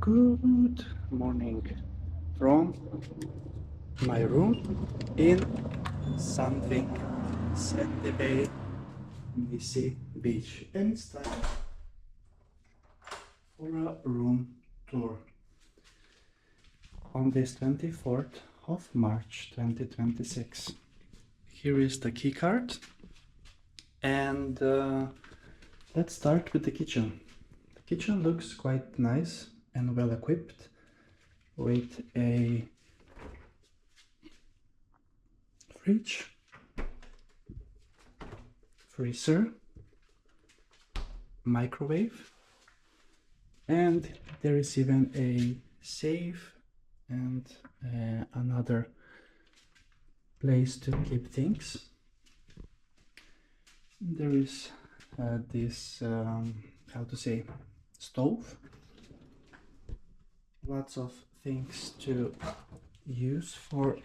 Good morning from my room in Sunwing Sandy Bay, Nissi Beach, and it's time for a room tour on this 24th of March 2026. Here is the key card, and let's start with the kitchen. The kitchen looks quite nice and well equipped with a fridge, freezer, microwave, and there is even a safe and another place to keep things. There is this stove, lots of things to use for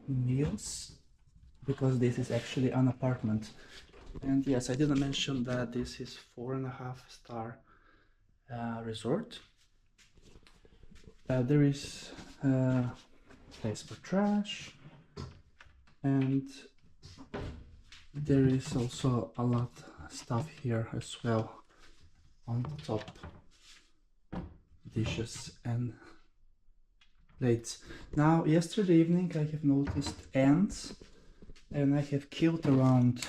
meals, because this is actually an apartment. And yes, I didn't mention that this is 4.5-star resort. There is a place for trash, and there is also a lot of stuff here as well on the top, dishes and plates. Now, yesterday evening I have noticed ants, and I have killed around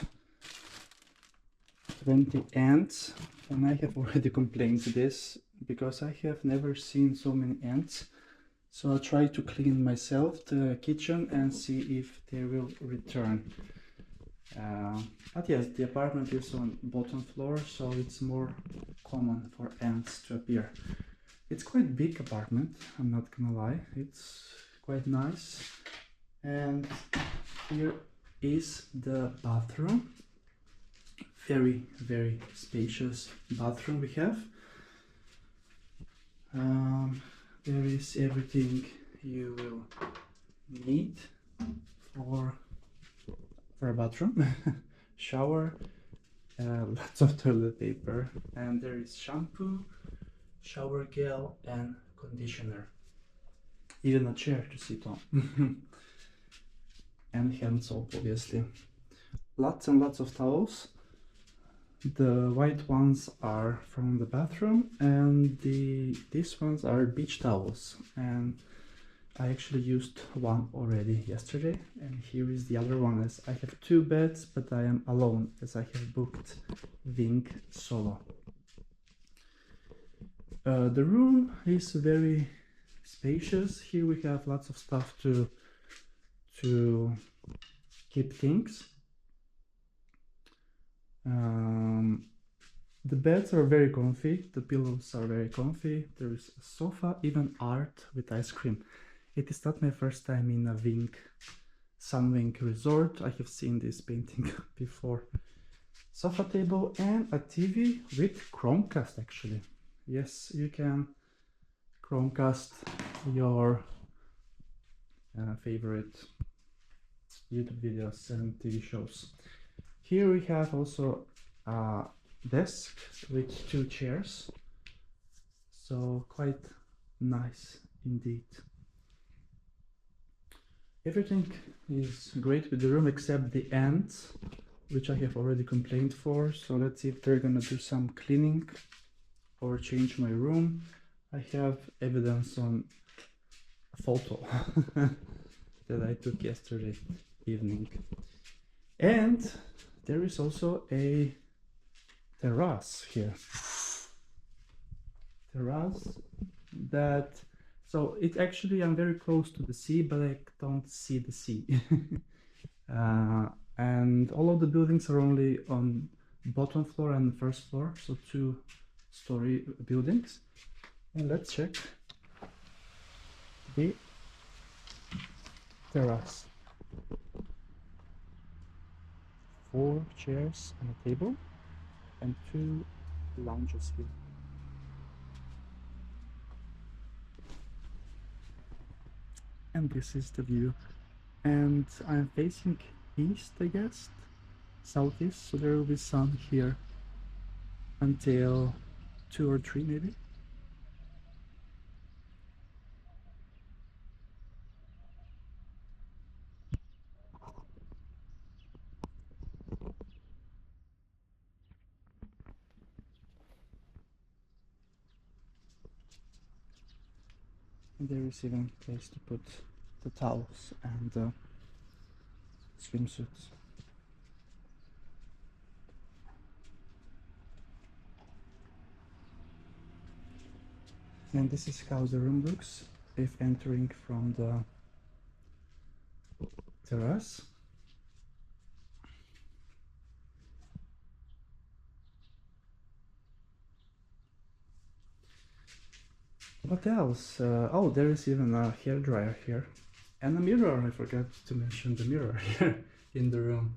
20 ants, and I have already complained to this because I have never seen so many ants. So I'll try to clean myself the kitchen and see if they will return. But yes, the apartment is on bottom floor, so it's more common for ants to appear. It's quite big apartment, I'm not gonna lie, it's quite nice. And here is the bathroom. Very, very spacious bathroom we have. There is everything you will need for a bathroom. Shower, lots of toilet paper, and there is shampoo, shower gel and conditioner, even a chair to sit on. And hand soap, obviously. Lots and lots of towels. The white ones are from the bathroom, and these ones are beach towels, and I actually used one already yesterday, and here is the other one, as I have 2 beds, but I am alone as I have booked Ving solo. The room is very spacious. Here we have lots of stuff to keep things. The beds are very comfy, the pillows are very comfy, there is a sofa, even art with ice cream. It is not my first time in a Sunwing resort. I have seen this painting before. Sofa table and a TV with Chromecast, actually. Yes, you can Chromecast your favorite YouTube videos and TV shows. Here we have also a desk with 2 chairs, so quite nice indeed. Everything is great with the room except the ants, which I have already complained for. So let's see if they're gonna do some cleaning or change my room. I have evidence on a photo that I took yesterday evening. And there is also a terrace here. Terrace that, so it actually, I'm very close to the sea, but I don't see the sea. And all of the buildings are only on bottom floor and first floor, so 2-story buildings. And let's check the terrace. 4 chairs and a table, and 2 lounges here. And this is the view. And I'm facing east, I guess, southeast, so there will be sun here until 2 or 3 maybe. And there is even a place to put the towels and the swimsuits. And this is how the room looks if entering from the terrace. What else? Oh, there is even a hairdryer here. And a mirror. I forgot to mention the mirror here in the room.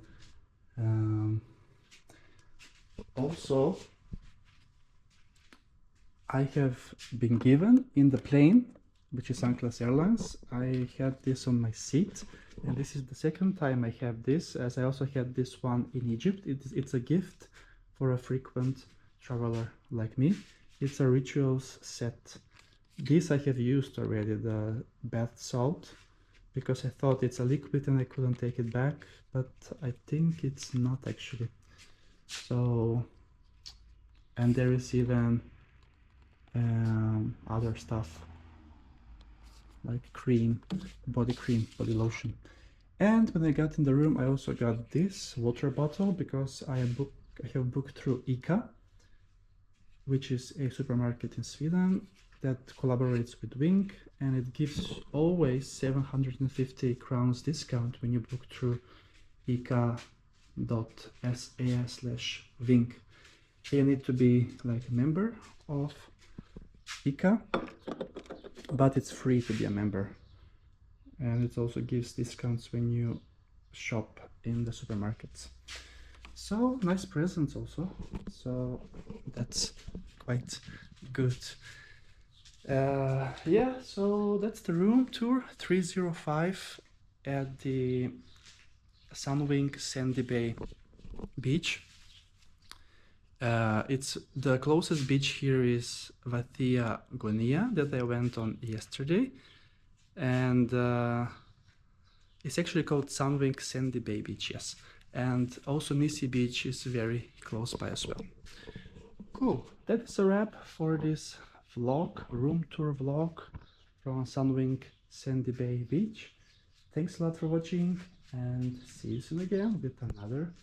Also, I have been given in the plane, which is Unclass Airlines. I had this on my seat, and this is the second time I have this, as I also had this one in Egypt. It's a gift for a frequent traveler like me. It's a rituals set. This I have used already, the bath salt, because I thought it's a liquid and I couldn't take it back, but I think it's not actually. So, and there is even other stuff like cream, body lotion. And when I got in the room, I also got this water bottle because I have booked through ICA, which is a supermarket in Sweden that collaborates with Ving, and it gives always 750 crowns discount when you book through ica.sa/Ving. You need to be like a member of ICA, but it's free to be a member, and it also gives discounts when you shop in the supermarkets. So nice presents also, so that's quite good. Yeah, so that's the room tour 305 at the Sunwing Sandy Bay beach. It's the closest beach here is Vathia Gonia that I went on yesterday, and it's actually called Sunwing Sandy Bay Beach, yes. And also Nissi Beach is very close by as well. Cool, that is a wrap for this vlog, room tour vlog from Sunwing Sandy Bay Beach. Thanks a lot for watching, and see you soon again with another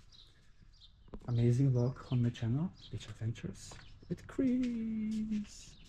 amazing vlog on my channel, Beach Adventures with Chris.